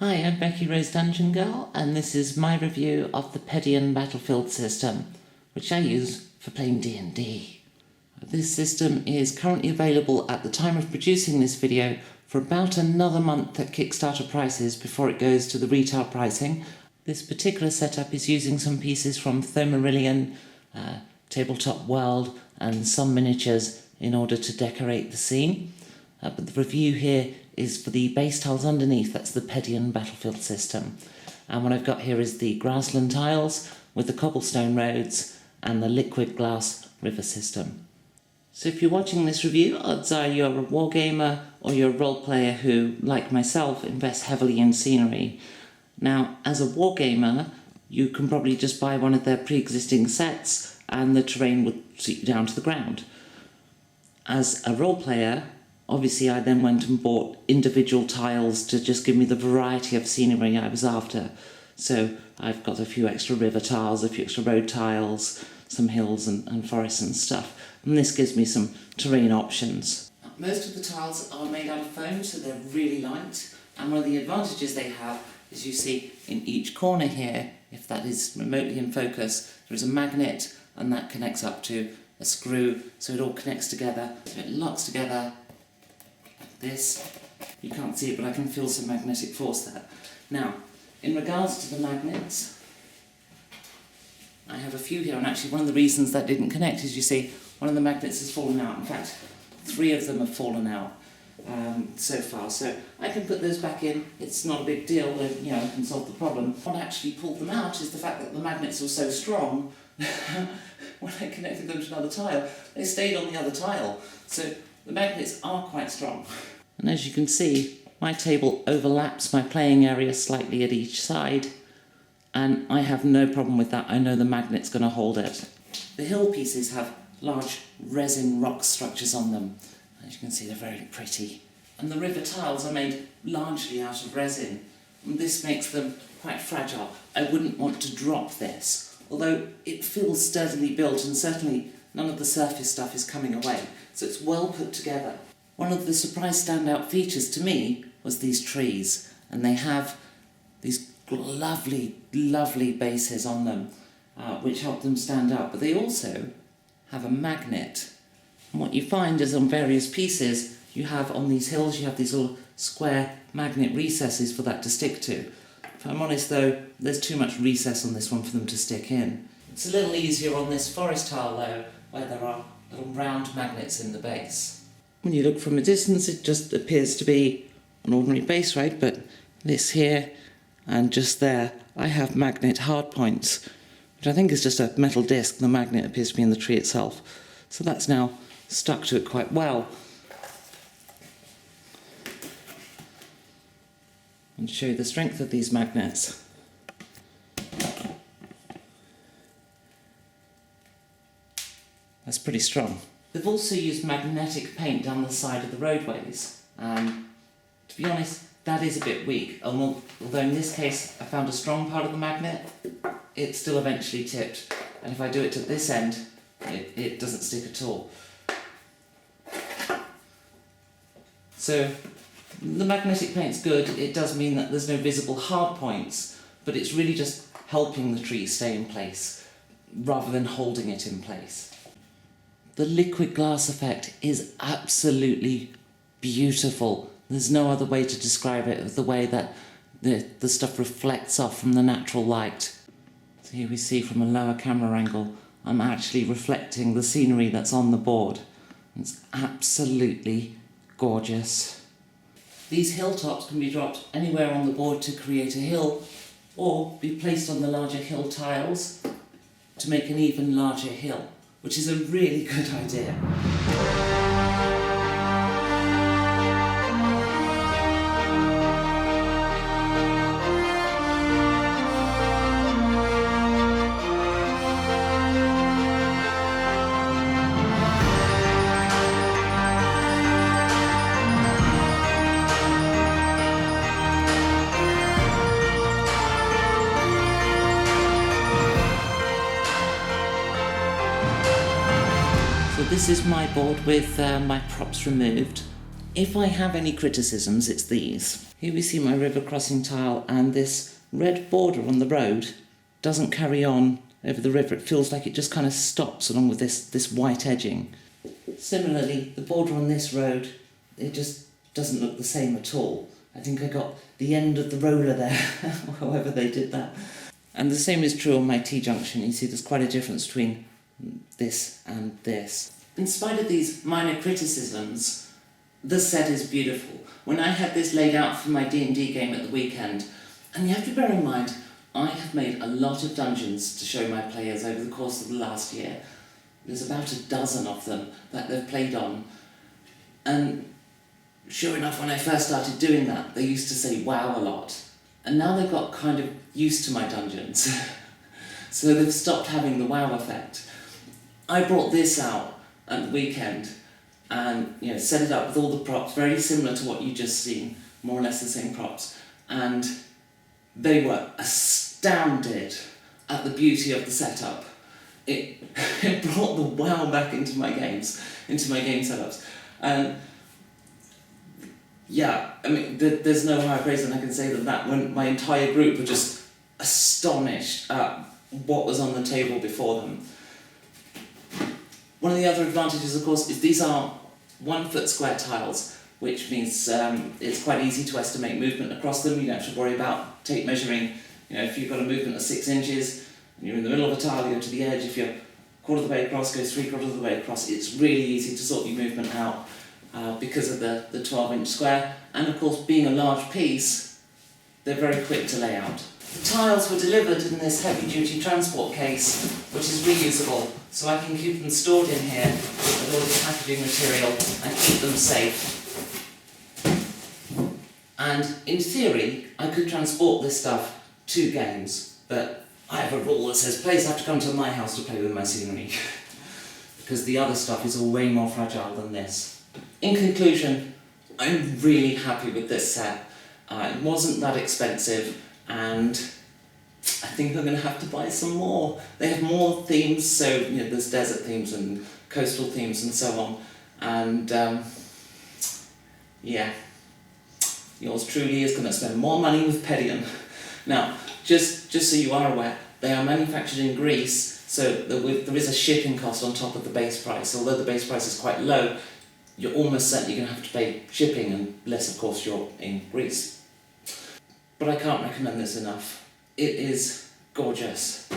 Hi, I'm Becky Rose Dungeon Girl, and this is my review of the Pedion Battlefield system, which I use for playing D&D. This system is currently available at the time of producing this video for about another month at Kickstarter prices before it goes to the retail pricing. This particular setup is using some pieces from Thomarillion, Tabletop World, and some miniatures in order to decorate the scene. But the review here is for the base tiles underneath. That's the Pedion Battlefield system. And what I've got here is the grassland tiles with the cobblestone roads and the liquid glass river system. So if you're watching this review, odds are you're a wargamer or you're a role player who, like myself, invests heavily in scenery. Now, as a wargamer, you can probably just buy one of their pre-existing sets and the terrain would suit you down to the ground. As a role player, obviously I then went and bought individual tiles to just give me the variety of scenery I was after. So I've got a few extra river tiles, a few extra road tiles, some hills and forests and stuff. And this gives me some terrain options. Most of the tiles are made out of foam, so they're really light. And one of the advantages they have is you see in each corner here, if that is remotely in focus, there is a magnet and that connects up to a screw, so it all connects together, so it locks together. This, you can't see it, but I can feel some magnetic force there. Now, in regards to the magnets, I have a few here, and actually one of the reasons that didn't connect is, you see, one of the magnets has fallen out. In fact, 3 of them have fallen out so far, so I can put those back in. It's not a big deal, you know, I can solve the problem. What actually pulled them out is the fact that the magnets were so strong, when I connected them to another tile, they stayed on the other tile. So the magnets are quite strong. And as you can see, my table overlaps my playing area slightly at each side, and I have no problem with that. I know the magnet's going to hold it. The hill pieces have large resin rock structures on them. As you can see, they're very pretty. And the river tiles are made largely out of resin, and this makes them quite fragile. I wouldn't want to drop this, although it feels sturdily built, and certainly none of the surface stuff is coming away, so it's well put together. One of the surprise standout features to me was these trees, and they have these lovely, lovely bases on them, which help them stand up, but they also have a magnet. And what you find is on various pieces, you have on these hills, you have these little square magnet recesses for that to stick to. If I'm honest though, there's too much recess on this one for them to stick in. It's a little easier on this forest tile though, where there are little round magnets in the base. When you look from a distance, it just appears to be an ordinary base, right? But this here and just there, I have magnet hardpoints, which I think is just a metal disc. The magnet appears to be in the tree itself. So that's now stuck to it quite well. And show you the strength of these magnets. That's pretty strong. They've also used magnetic paint down the side of the roadways. To be honest, that is a bit weak. Although in this case I found a strong part of the magnet, it still eventually tipped. And if I do it to this end, it doesn't stick at all. So the magnetic paint's good. It does mean that there's no visible hard points, but it's really just helping the tree stay in place rather than holding it in place. The liquid glass effect is absolutely beautiful. There's no other way to describe it, the way that the stuff reflects off from the natural light. So here we see from a lower camera angle, I'm actually reflecting the scenery that's on the board. It's absolutely gorgeous. These hilltops can be dropped anywhere on the board to create a hill, or be placed on the larger hill tiles to make an even larger hill, which is a really good idea. So this is my board with my props removed. If I have any criticisms, it's these. Here we see my river crossing tile, and this red border on the road doesn't carry on over the river. It feels like it just kind of stops along with this white edging. Similarly, the border on this road, it just doesn't look the same at all. I think I got the end of the roller there, however they did that. And the same is true on my T-junction. You see there's quite a difference between this and this. In spite of these minor criticisms, the set is beautiful. When I had this laid out for my D&D game at the weekend, and you have to bear in mind, I have made a lot of dungeons to show my players over the course of the last year. There's about a dozen of them that they've played on. And sure enough, when I first started doing that, they used to say wow a lot. And now they've got kind of used to my dungeons. So they've stopped having the wow effect. I brought this out at the weekend and set it up with all the props, very similar to what you just seen, more or less the same props. And they were astounded at the beauty of the setup. It brought the wow back into my games, into my game setups. And yeah, I mean, there's no higher praise than I can say than that, when my entire group were just astonished at what was on the table before them. One of the other advantages, of course, is these are 1 foot square tiles, which means it's quite easy to estimate movement across them. You don't have to worry about tape measuring. If you've got a movement of 6 inches, and you're in the middle of a tile, you go to the edge. If you're quarter of the way across, goes 3/4 of the way across. It's really easy to sort your movement out because of the 12-inch square. And of course, being a large piece, they're very quick to lay out. The tiles were delivered in this heavy-duty transport case, which is reusable, so I can keep them stored in here with all the packaging material and keep them safe. And in theory, I could transport this stuff to games, but I have a rule that says players have to come to my house to play with my scenery, because the other stuff is all way more fragile than this. In conclusion, I'm really happy with this set. It wasn't that expensive, and I think I'm going to have to buy some more. They have more themes, so there's desert themes and coastal themes and so on. And yeah, yours truly is going to spend more money with Pedion. Now, just so you are aware, they are manufactured in Greece, so there is a shipping cost on top of the base price. Although the base price is quite low, you're almost certainly going to have to pay shipping, unless of course you're in Greece. But I can't recommend this enough. It is gorgeous.